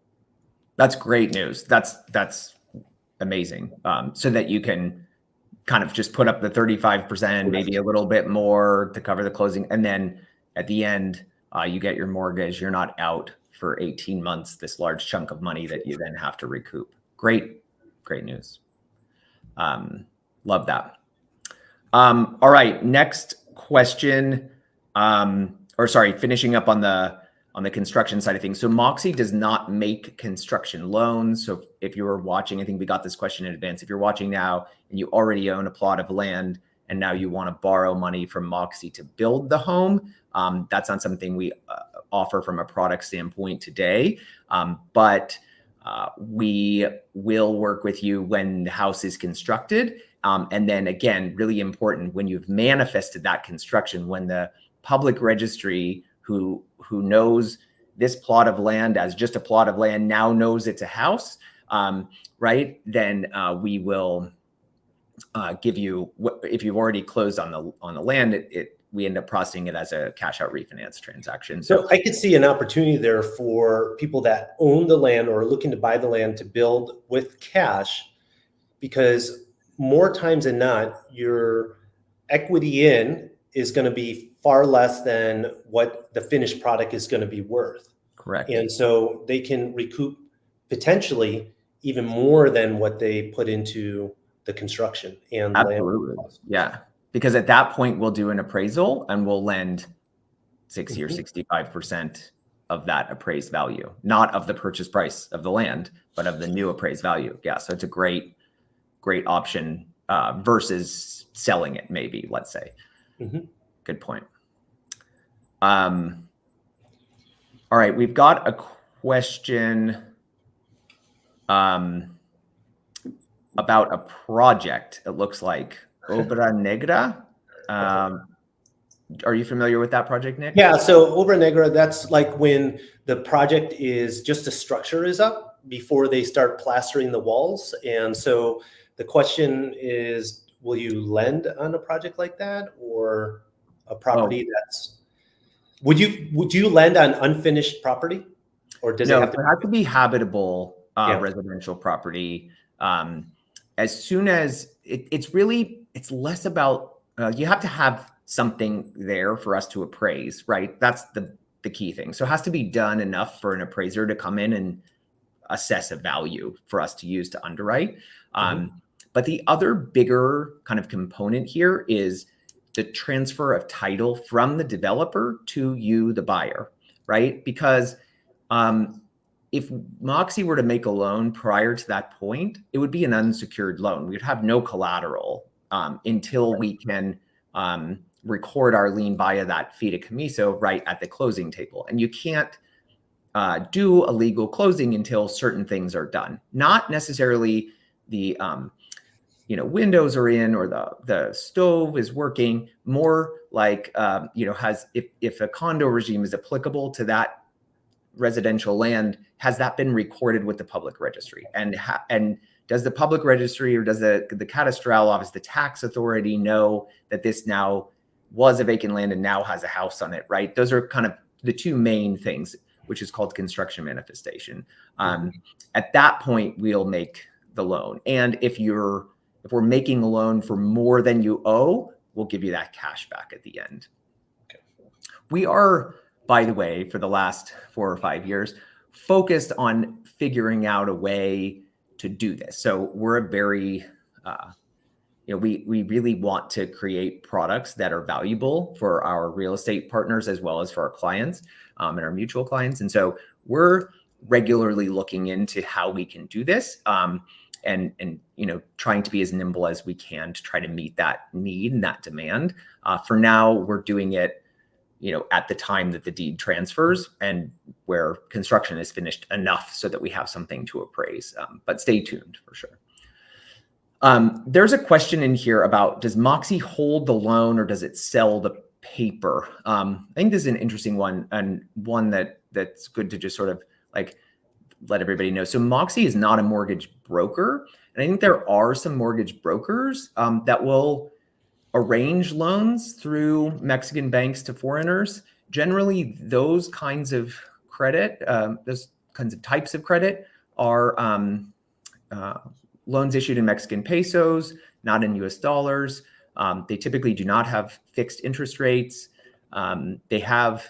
That's great news. That's amazing. So that you can kind of just put up the 35%, maybe a little bit more to cover the closing. And then at the end, you get your mortgage. You're not out for 18 months, this large chunk of money that you then have to recoup. Great news. Love that. All right, next question. Finishing up on the construction side of things. So MoXi does not make construction loans. So if you were watching, I think we got this question in advance. If you're watching now and you already own a plot of land and now you want to borrow money from MoXi to build the home, that's not something we offer from a product standpoint today. But we will work with you when the house is constructed. And then again, really important, when you've manifested that construction, when the public registry who knows this plot of land as just a plot of land now knows it's a house, right? Then we will give you, if you've already closed on the land, we end up processing it as a cash out refinance transaction. So I could see an opportunity there for people that own the land or are looking to buy the land to build with cash, because more times than not, your equity in is going to be far less than what the finished product is going to be worth. Correct. And so they can recoup potentially even more than what they put into the construction and absolutely land. Yeah. Because at that point we'll do an appraisal and we'll lend 60 or 65% of that appraised value, not of the purchase price of the land, but of the new appraised value. Yeah. So it's a great option versus selling it, maybe, let's say. Mm-hmm. Good point. All right, we've got a question about a project. It looks like Obra Negra. Are you familiar with that project, Nick? Yeah, so Obra Negra, that's like when the project is just a structure is up before they start plastering the walls. And so the question is, will you lend on a project like that, or a property that's, would you lend on unfinished property, or does it have to be habitable Yeah. residential property. As soon as it's less about, you have to have something there for us to appraise, right? That's the key thing. So it has to be done enough for an appraiser to come in and assess a value for us to use to underwrite. But the other bigger kind of component here is the transfer of title from the developer to you, the buyer, right? Because if MoXi were to make a loan prior to that point, it would be an unsecured loan. We'd have no collateral until we can record our lien via that fideicomiso right at the closing table. And you can't do a legal closing until certain things are done. Not necessarily the windows are in or the stove is working. More like if a condo regime is applicable to that residential land, has that been recorded with the public registry? And does the public registry or does the cadastral office, the tax authority, know that this now was a vacant land and now has a house on it, right? Those are kind of the two main things, which is called construction manifestation. At that point, we'll make the loan. And if we're making a loan for more than you owe, we'll give you that cash back at the end. Okay. We are, by the way, for the last 4 or 5 years, focused on figuring out a way to do this. So we're a very, we really want to create products that are valuable for our real estate partners as well as for our clients and our mutual clients. And so we're regularly looking into how we can do this and trying to be as nimble as we can to try to meet that need and that demand. For now, we're doing it at the time that the deed transfers and where construction is finished enough so that we have something to appraise. But stay tuned for sure. There's a question in here about, does MoXi hold the loan or does it sell the paper? I think this is an interesting one, and one that's good to just sort of let everybody know. So MoXi is not a mortgage broker. And I think there are some mortgage brokers that will arrange loans through Mexican banks to foreigners. Generally, those kinds of credit, those kinds of types of credit are loans issued in Mexican pesos, not in US dollars. They typically do not have fixed interest rates. They have,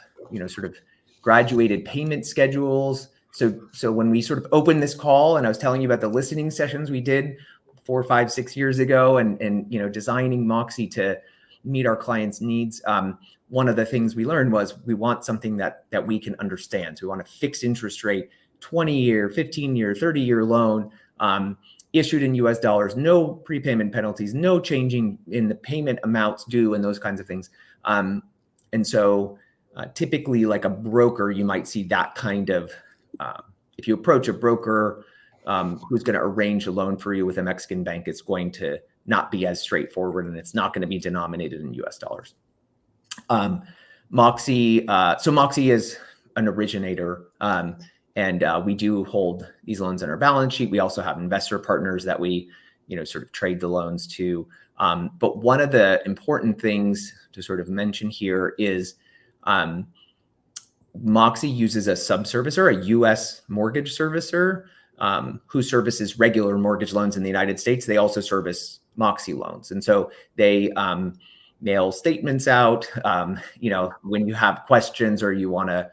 sort of graduated payment schedules. So when we sort of opened this call and I was telling you about the listening sessions we did 4, 5, 6 years ago and designing MoXi to meet our clients' needs, one of the things we learned was we want something that we can understand. So we want a fixed interest rate, 20-year, 15-year, 30-year loan issued in US dollars, no prepayment penalties, no changing in the payment amounts due and those kinds of things. And so typically like a broker, you might see that kind of, if you approach a broker who's going to arrange a loan for you with a Mexican bank, it's going to not be as straightforward and it's not going to be denominated in US dollars. MoXi, so MoXi is an originator and we do hold these loans on our balance sheet. We also have investor partners that we, sort of trade the loans to. But one of the important things to sort of mention here is MoXi uses a subservicer, a U.S. mortgage servicer, who services regular mortgage loans in the United States. They also service MoXi loans. And so they mail statements out, when you have questions or you want to,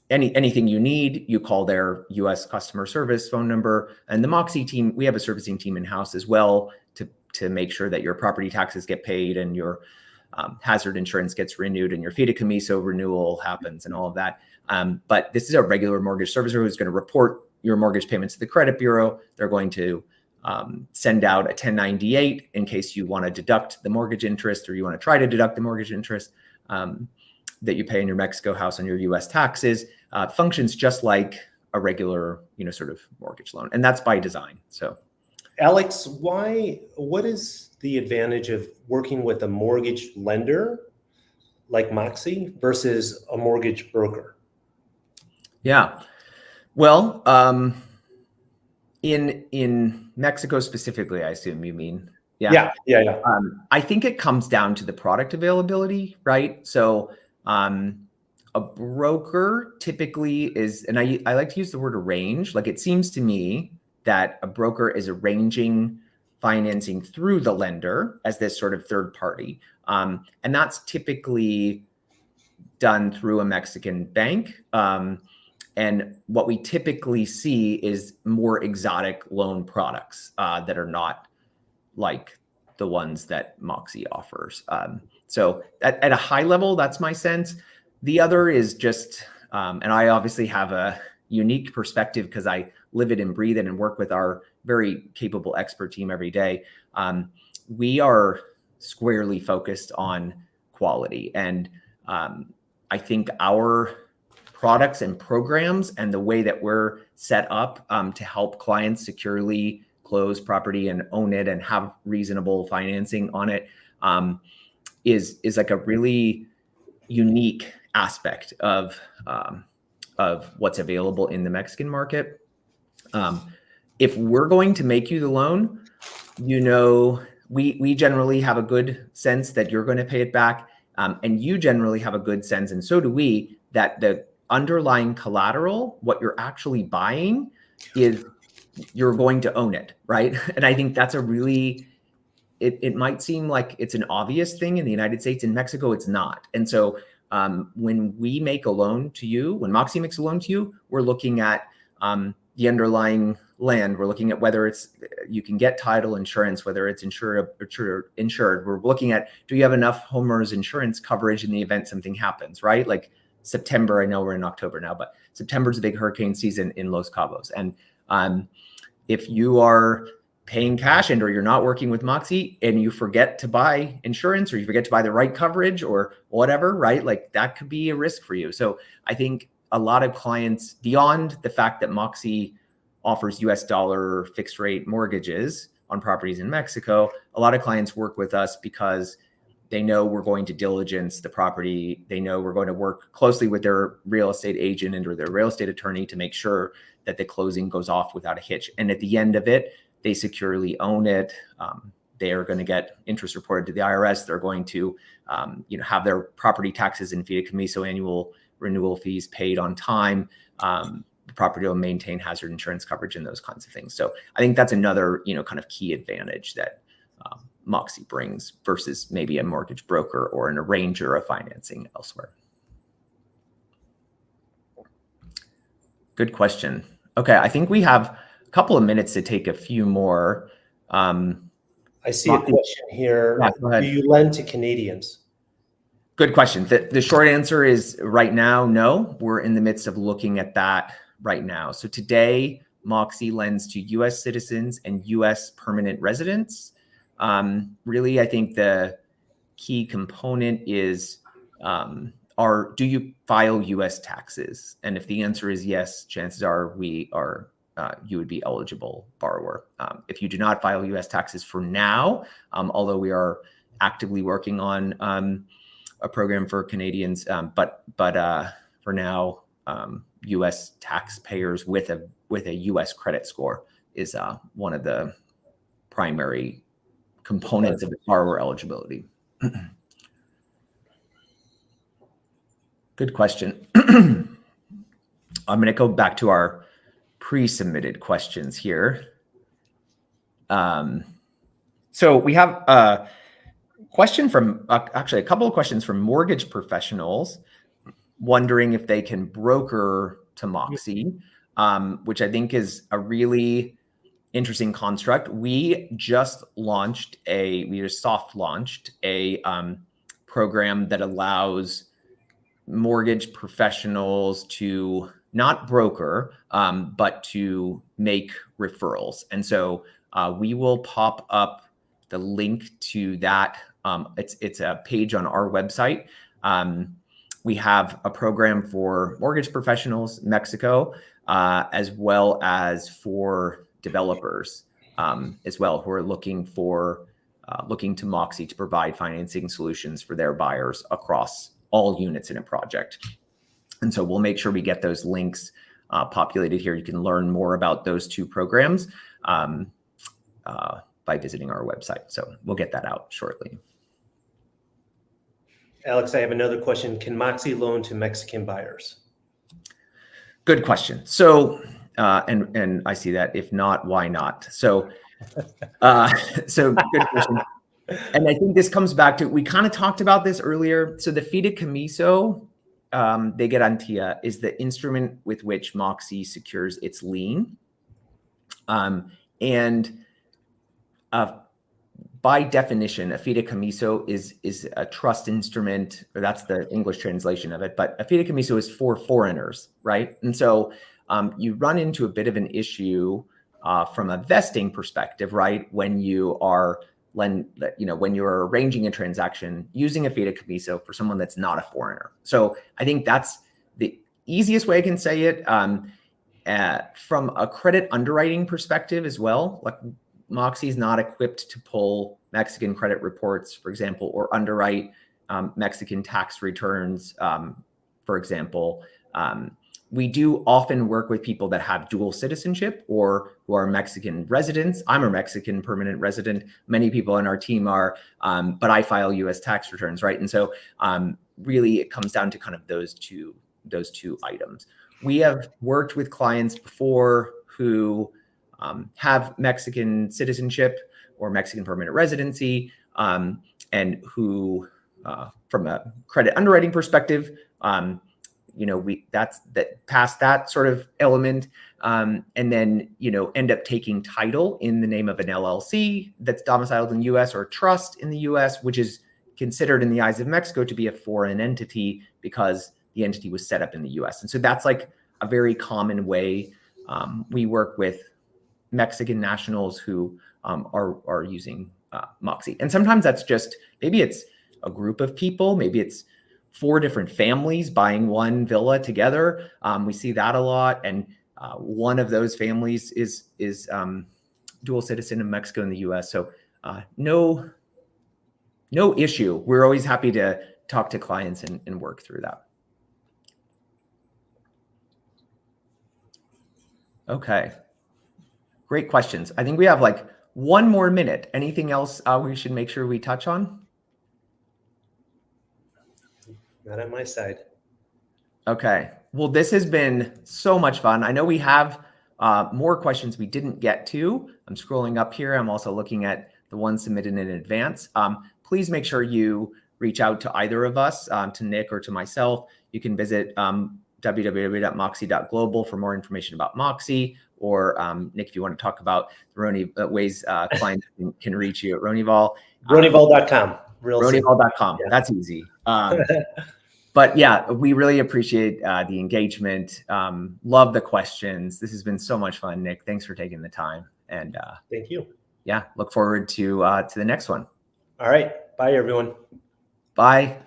anything you need, you call their U.S. customer service phone number. And the MoXi team, we have a servicing team in-house as well to make sure that your property taxes get paid and your hazard insurance gets renewed and your fideicomiso renewal happens and all of that. But this is a regular mortgage servicer who's going to report your mortgage payments to the credit bureau. They're going to send out a 1098 in case you want to deduct the mortgage interest or you want to try to deduct the mortgage interest that you pay in your Mexico house on your US taxes. Functions just like a regular, sort of mortgage loan. And that's by design. So Alex, what is the advantage of working with a mortgage lender like MoXi versus a mortgage broker? Yeah, well, in Mexico specifically, I assume you mean. Yeah. I think it comes down to the product availability, right? So A broker typically is, and I like to use the word arrange. Like, it seems to me that a broker is arranging financing through the lender as this sort of third party. And that's typically done through a Mexican bank. And what we typically see is more exotic loan products that are not like the ones that MoXi offers. So at a high level, that's my sense. The other is just, and I obviously have a unique perspective because I live it and breathe it and work with our very capable expert team every day. We are squarely focused on quality. And I think our products and programs and the way that we're set up to help clients securely close property and own it and have reasonable financing on it is like a really unique aspect of what's available in the Mexican market. If we're going to make you the loan, we generally have a good sense that you're going to pay it back, and you generally have a good sense, and so do we, that the underlying collateral, what you're actually buying, is you're going to own it, right? And I think that's a really, it might seem like it's an obvious thing in the United States. In Mexico, it's not. And so when we make a loan to you, when MoXi makes a loan to you, we're looking at the underlying land. We're looking at whether it's, you can get title insurance, whether it's insured. We're looking at, do you have enough homeowners insurance coverage in the event something happens, right? Like September, I know we're in October now, but September's a big hurricane season in Los Cabos. And if you are paying cash and or you're not working with MoXi and you forget to buy insurance or you forget to buy the right coverage or whatever, right? Like that could be a risk for you. So I think a lot of clients, beyond the fact that MoXi offers US dollar fixed rate mortgages on properties in Mexico, a lot of clients work with us because they know we're going to diligence the property. They know we're going to work closely with their real estate agent and or their real estate attorney to make sure that the closing goes off without a hitch. And at the end of it, they securely own it. They are going to get interest reported to the IRS. They're going to have their property taxes and fideicomiso annual renewal fees paid on time. The property will maintain hazard insurance coverage and those kinds of things. So I think that's another kind of key advantage that MoXi brings versus maybe a mortgage broker or an arranger of financing elsewhere. Good question. Okay, I think we have a couple of minutes to take a few more. I see a question here. Yeah, go ahead. Do you lend to Canadians? Good question. The short answer is right now, no. We're in the midst of looking at that right now. So today, MoXi lends to US citizens and US permanent residents. Really, I think the key component is, do you file US taxes? And if the answer is yes, chances are you would be eligible borrower. If you do not file US taxes for now, although we are actively working on a program for Canadians, but for now, US taxpayers with a US credit score is one of the primary components of borrower eligibility. Good question. I'm going to go back to our pre-submitted questions here. So we have a question from, actually a couple of questions from mortgage professionals wondering if they can broker to MoXi, which I think is a really interesting construct. We just soft launched a program that allows mortgage professionals to not broker, but to make referrals. And so we will pop up the link to that. It's a page on our website. We have a program for mortgage professionals, Mexico, as well as for developers as well, who are looking to MoXi to provide financing solutions for their buyers across all units in a project. And so we'll make sure we get those links populated here. You can learn more about those two programs by visiting our website. So we'll get that out shortly. Alex, I have another question. Can MoXi loan to Mexican buyers? Good question. So, and I see that. If not, why not? So, so good question. And I think this comes back to, we kind of talked about this earlier. So the fideicomiso de garantía is the instrument with which MoXi secures its lien. By definition, a fideicomiso is a trust instrument, or that's the English translation of it. But a fideicomiso is for foreigners, right? And so you run into a bit of an issue from a vesting perspective, right? When you are when you're arranging a transaction using a fideicomiso for someone that's not a foreigner. So I think that's the easiest way I can say it. From a credit underwriting perspective as well, like MoXi is not equipped to pull Mexican credit reports, for example, or underwrite Mexican tax returns, for example. We do often work with people that have dual citizenship or who are Mexican residents. I'm a Mexican permanent resident. Many people on our team are, but I file U.S. tax returns, right? And so really it comes down to kind of those two items. We have worked with clients before who have Mexican citizenship or Mexican permanent residency, and who, from a credit underwriting perspective, past that sort of element, and then end up taking title in the name of an LLC that's domiciled in the U.S. or trust in the U.S., which is considered in the eyes of Mexico to be a foreign entity because the entity was set up in the U.S. And so that's like a very common way we work with Mexican nationals who are using MoXi. And sometimes that's just, maybe it's a group of people, maybe it's 4 different families buying one villa together. We see that a lot. And one of those families is dual citizen in Mexico and the US. So no issue. We're always happy to talk to clients and work through that. Okay. Great questions. I think we have like 1 more minute. Anything else we should make sure we touch on? Not on my side. Okay. Well, this has been so much fun. I know we have more questions we didn't get to. I'm scrolling up here. I'm also looking at the ones submitted in advance. Please make sure you reach out to either of us, to Nick or to myself. You can visit www.moxi.global for more information about MoXi, or Nick, if you want to talk about the ways clients can reach you at Ronival. Ronival.com. Ronival.com. Yeah. That's easy. But yeah, we really appreciate the engagement. Love the questions. This has been so much fun, Nick. Thanks for taking the time. And thank you. Yeah, look forward to the next one. All right. Bye, everyone. Bye.